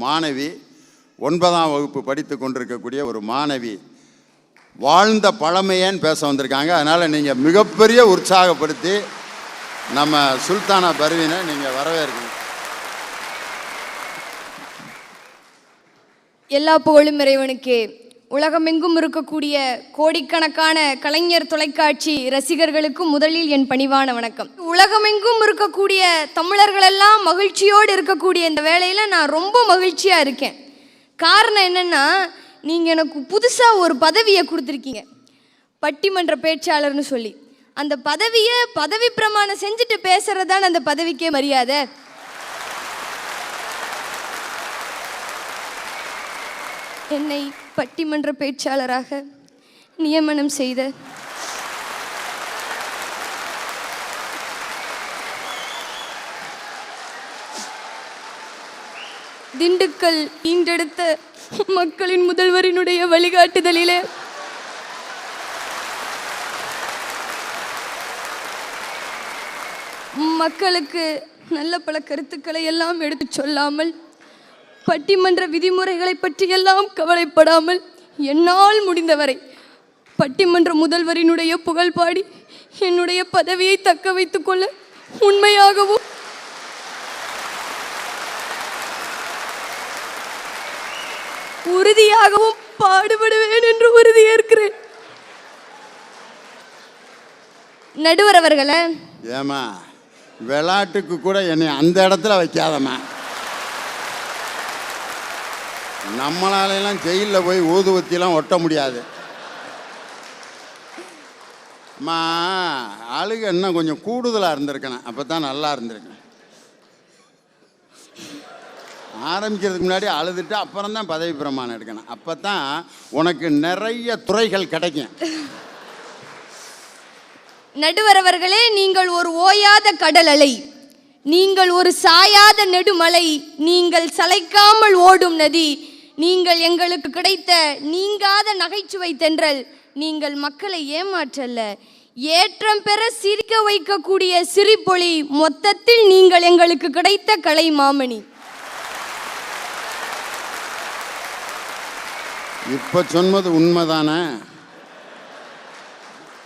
மாணவி, 9ஆம் வகுப்பு படித்து கொண்டிருக்கக்கூடிய ஒரு மாணவி வாழ்ந்த பழமையேன்னு பேச வந்திருக்காங்க. அதனால் நீங்கள் மிகப்பெரிய உற்சாகப்படுத்தி நம்ம சுல்தானா பர்வீனை நீங்கள் வரவேற்கணும். எல்லா புகழும் இறைவனுக்கே. உலகமெங்கும் இருக்கக்கூடிய கோடிக்கணக்கான கலைஞர் தொலைக்காட்சி ரசிகர்களுக்கும் முதலில் என் பணிவான வணக்கம். உலகமெங்கும் இருக்கக்கூடிய தமிழர்களெல்லாம் மகிழ்ச்சியோடு இருக்கக்கூடிய இந்த வேளையில் நான் ரொம்ப மகிழ்ச்சியாக இருக்கேன். காரணம் என்னென்னா, நீங்கள் எனக்கு புதுசாக ஒரு பதவியை கொடுத்துருக்கீங்க, பட்டிமன்ற பேச்சாளர்னு சொல்லி. அந்த பதவியை பதவி பிரமாணம் செஞ்சுட்டு பேசுகிறதான அந்த பதவிக்கே மரியாதை. என்னை பட்டிமன்ற பேச்சாளராக நியமனம் செய்த திண்டுக்கல் ஈண்டெடுத்த மக்களின் முதல்வரினுடைய வழிகாட்டுதலிலே மக்களுக்கு நல்ல பல கருத்துக்களை எல்லாம் எடுத்து சொல்லாமல், பட்டிமன்ற விதிமுறைகளை பற்றியெல்லாம் கவலைப்படாமல், என்னால் முடிந்தவரை பட்டிமன்ற முதல்வரினுடைய புகழ் பாடி என்னுடைய பதவியை தக்க வைத்துக் கொள்ள உண்மையாகவும் உறுதியாகவும் பாடுபடுவேன் என்று உறுதியேற்கிறேன். நடுவர் அவர்களே, ஏமா விளையாட்டுக்கு கூட என்னை அந்த இடத்துல வைக்காதம்மா. நம்மளாலெல்லாம் ஜெயிலில் போய் ஊதுவத்திலாம் ஒட்ட முடியாது. அம்மா அழுக இன்னும் கொஞ்சம் கூடுதலாக இருந்திருக்கணும், அப்போ தான் நல்லா இருந்திருக்கேன். ஆரம்பிக்கிறதுக்கு முன்னாடி அழுதுட்டு அப்புறம் தான் பதவி பிரமாணம் எடுக்கணும். அப்போ தான் உனக்கு நிறைய துறைகள் கிடைக்கும். நடுவர் அவர்களே, நீங்கள் ஒரு ஓயாத கடல் அலை, நீங்கள் ஒரு சாயாத நெடுமலை, நீங்கள் சளைக்காமல் ஓடும் நதி, நீங்கள் எங்களுக்கு கிடைத்த நீங்காத நகைச்சுவை தென்றல், நீங்கள் மக்களை ஏமாற்றல்ல ஏற்றம் பெற சிரிக்க வைக்கக்கூடிய சிரிப்பொலி, மொத்தத்தில் நீங்கள் எங்களுக்கு கிடைத்த கலை மாமணி. இப்போ சொன்னது உண்மைதானே?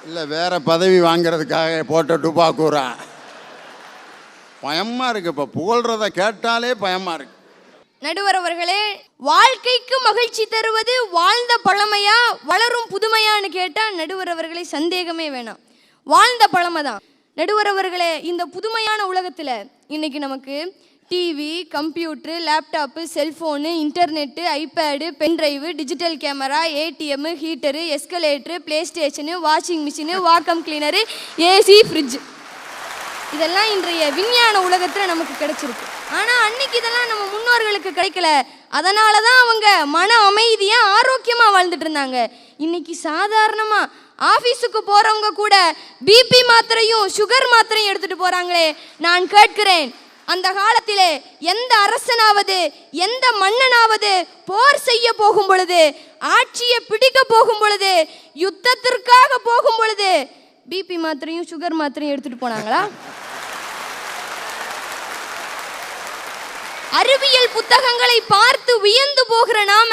இல்லை வேற பதவி வாங்கிறதுக்காக போட்ட டுபாக்கூரா? பயமாக இருக்கு. இப்போ புகழ்றத கேட்டாலே பயமாக இருக்கு. நடுவர் அவர்களே, வாழ்க்கைக்கு மகிழ்ச்சி தருவது வாழ்ந்த பழமையா வளரும் புதுமையான்னு கேட்டால் நடுவர் அவர்களே சந்தேகமே வேணாம், வாழ்ந்த பழமை தான். நடுவர் அவர்களே, இந்த புதுமையான உலகத்தில் இன்னைக்கு நமக்கு TV, computer, laptop, cellphone, internet, iPad, pendrive, digital camera, ATM, heater, escalator, PlayStation, washing machine, vacuum cleaner, AC, fridge, இதெல்லாம் இன்றைய விஞ்ஞான உலகத்தில் நமக்கு கிடைச்சிருக்கு. ஆனால் அன்னைக்கு இதெல்லாம் நம்ம முன்னோர்களுக்கு கிடைக்கல. அதனால தான் அவங்க மன அமைதியாக ஆரோக்கியமாக வாழ்ந்துட்டு இருந்தாங்க. இன்னைக்கு சாதாரணமாக ஆஃபீஸுக்கு போகிறவங்க கூட பிபி மாத்திரையும் சுகர் மாத்திரையும் எடுத்துகிட்டு போகிறாங்களே. நான் கேட்கிறேன், அந்த காலத்திலே எந்த அரசனாவது எந்த மன்னனாவது போர் செய்ய போகும் பொழுது, ஆட்சியை பிடிக்க போகும் பொழுது, யுத்தத்திற்காக போகும் பொழுது பிபி மாத்திரையும் சுகர் மாத்திரையும் எடுத்துட்டு போனாங்களா? அறிவியல் புத்தகங்களை பார்த்து வியந்து போகிற நாம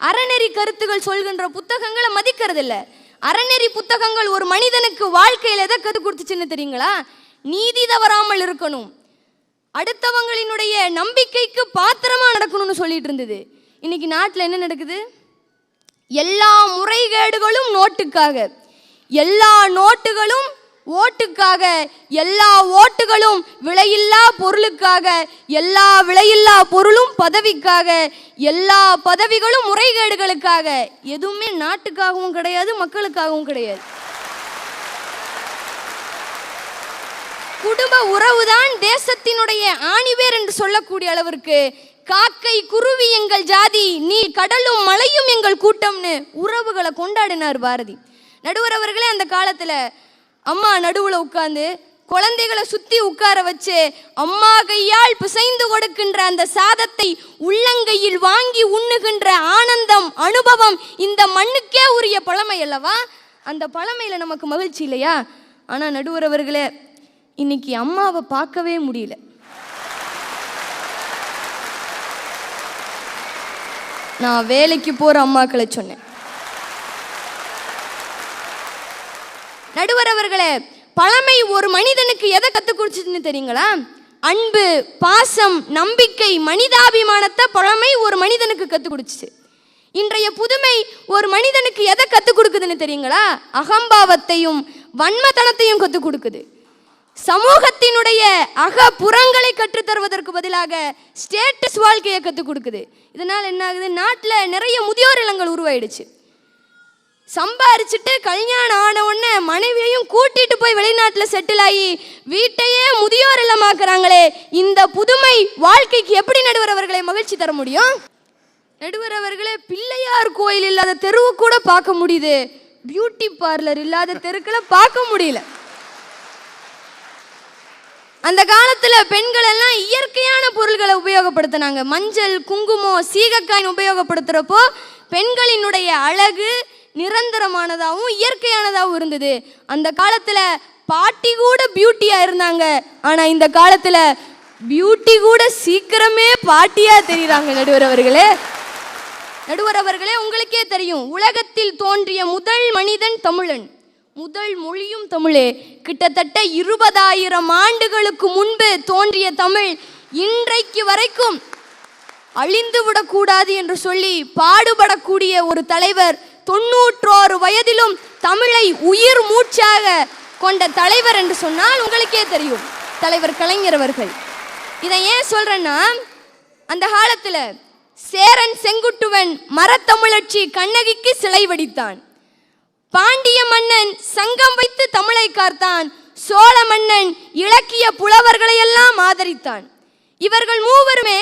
அறநெறி கருத்துகள் சொல்கின்ற புத்தகங்களை மதிக்கிறது இல்லை. அறநெறி புத்தகங்கள் ஒரு மனிதனுக்கு வாழ்க்கையில் எதை கற்றுக் கொடுத்துச்சுன்னு தெரியுங்களா? நீதி தவறாமல் இருக்கணும், அடுத்தவங்களினுடைய நம்பிக்கைக்கு பாத்திரமா நடக்கணும்னு சொல்லிட்டு இருந்தது. இன்னைக்கு நாட்டில் என்ன நடக்குது? எல்லா முறைகேடுகளும் நோட்டுக்காக, எல்லா நோட்டுகளும் ஓட்டுக்காக, எல்லா ஓட்டுகளும் விலையில்லா பொருளுக்காக, எல்லா விலையில்லா பொருளும் பதவிக்காக, எல்லா பதவிகளும் முறைகேடுகளுக்காக. எதுவுமே நாட்டுக்காகவும் கிடையாது, மக்களுக்காகவும் கிடையாது. குடும்ப உறவுதான் தேசத்தினுடைய ஆணிவேர் என்று சொல்லக்கூடிய அளவிற்கு காக்கை குருவி எங்கள் ஜாதி, நீ கடலும் மலையும் எங்கள் கூட்டம்னு உறவுகளை கொண்டாடினார் பாரதி. நடுவர் அவர்களே, அந்த காலத்துல அம்மா நடுவுல உட்கார்ந்து குழந்தைகளை சுத்தி உட்கார வச்சு அம்மா கையால் பிசைந்து கொடுக்கின்ற அந்த சாதத்தை உள்ளங்கையில் வாங்கி உண்ணுகின்ற ஆனந்தம், அனுபவம் இந்த மண்ணுக்கே உரிய பழமை அல்லவா? அந்த பழமையில நமக்கு மகிழ்ச்சி இல்லையா? ஆனா நடுவர் அவர்களே, இன்னைக்கு அம்மாவை பார்க்கவே முடியல. நான் வேலைக்கு போற அம்மாக்களை சொன்னேன். நடுவர் அவர்களே, பழமை ஒரு மனிதனுக்கு எதை கற்றுக் கொடுத்துன்னு தெரியுங்களா? அன்பு, பாசம், நம்பிக்கை, மனிதாபிமானத்தை பழமை ஒரு மனிதனுக்கு கற்றுக் கொடுத்துச்சு. இன்றைய புதுமை ஒரு மனிதனுக்கு எதை கற்றுக் கொடுக்குதுன்னு தெரியுங்களா? அகம்பாவத்தையும் வன்மத்தனத்தையும் கற்றுக் கொடுக்குது. சமூகத்தினுடைய அகப்புறங்களை கற்றுத்தருவதற்கு பதிலாக ஸ்டேட்டஸ் வாழ்க்கையை கற்றுக் கொடுக்குது. இதனால் என்ன ஆகுது? நாட்டில் நிறைய முதியோர் இல்லங்கள் உருவாயிடுச்சு. சம்பாரிச்சுட்டு கல்யாணம் ஆன உடனே மனைவியையும் கூட்டிட்டு போய் வெளிநாட்டில் செட்டில் ஆகி வீட்டையே முதியோர் இல்லமாக்குறாங்களே. இந்த புதுமை வாழ்க்கைக்கு எப்படி நடுவர் அவர்களை மகிழ்ச்சி தர முடியும்? நடுவர் அவர்களே, பிள்ளையார் கோயில் இல்லாத தெருவு கூட பார்க்க முடியுது, பியூட்டி பார்லர் இல்லாத தெருக்களை பார்க்க முடியல. அந்த காலத்துல பெண்கள் எல்லாம் இயற்கையான பொருள்களை உபயோகப்படுத்தினாங்க. மஞ்சள், குங்குமம், சீகக்காய் உபயோகப்படுத்துறப்போ பெண்களினுடைய அழகு நிரந்தரமானதாகவும் இயற்கையானதாகவும் இருந்தது. அந்த காலத்துல பாட்டி கூட பியூட்டியா இருந்தாங்க. ஆனா இந்த காலத்துல பியூட்டி கூட சீக்கிரமே பாட்டியா தெரியுறாங்க. நடுவர் அவர்களே, உங்களுக்கே தெரியும், உலகத்தில் தோன்றிய முதல் மனிதன் தமிழன், முதல் மொழியும் தமிழே. கிட்டத்தட்ட 20,000 ஆண்டுகளுக்கு முன்பு தோன்றிய தமிழ் இன்றைக்கு வரைக்கும் அழிந்து விடக்கூடாது என்று சொல்லி பாடுபடக்கூடிய ஒரு தலைவர், 91 வயதிலும் தமிழை உயிர் மூச்சாக கொண்ட தலைவர் என்று சொன்னால் உங்களுக்கே தெரியும், தலைவர் கலைஞர் அவர்கள். இதை ஏன் சொல்றேன்னா, அந்த காலத்தில் சேரன் செங்குட்டுவன் மரத்தமிழச்சி கண்ணகிக்கு சிலை வடித்தான். பாண்டிய மன்னன் சங்கம் வைத்து தமிழை காத்தான். சோழ மன்னன் இலக்கிய புலவர்களை எல்லாம் ஆதரித்தான். இவர்கள் மூவருமே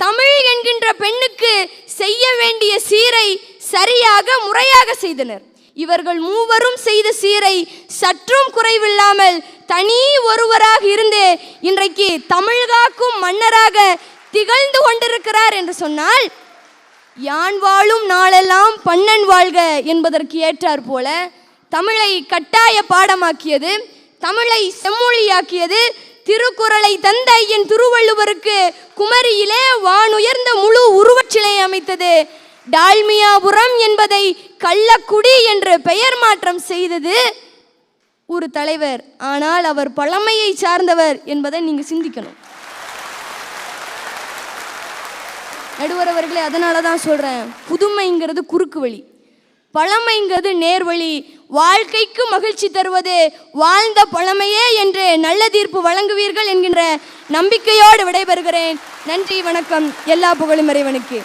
தமிழ் என்கின்ற பெண்ணுக்கு செய்ய வேண்டிய சீரை சரியாக முறையாக செய்தனர். இவர்கள் மூவரும் செய்த சீரை சற்றும் குறைவில்லாமல் தனி ஒருவராக இருந்து இன்றைக்கு தமிழ் காக்கும் மன்னராக திகழ்ந்து கொண்டிருக்கிறார் என்று சொன்னால், யான் வாழும் நாளெல்லாம் பன்னன் வாழ்க என்பதற்கு ஏற்றார் போல தமிழை கட்டாய பாடமாக்கியது, தமிழை செம்மொழியாக்கியது, திருக்குறளை தந்த ஐயன் திருவள்ளுவருக்கு குமரியிலே வானுயர்ந்த முழு உருவச்சிலை அமைத்தது, டால்மியாபுரம் என்பதை கள்ளக்குடி என்று பெயர் மாற்றம் செய்தது ஒரு தலைவர். ஆனால் அவர் பழமையை சார்ந்தவர் என்பதை நீங்க சிந்திக்கணும். நடுவர் அவர்களே, அதனால தான் சொல்றேன், புதுமைங்கிறது குறுக்கு வழி, பழமைங்கிறது நேர்வழி. வாழ்க்கைக்கு மகிழ்ச்சி தருவது வாழ்ந்த பழமையே என்று நல்ல தீர்ப்பு வழங்குவீர்கள் என்கின்ற நம்பிக்கையோடு விடைபெறுகிறேன். நன்றி, வணக்கம். எல்லா புகழும் இறைவனுக்கு.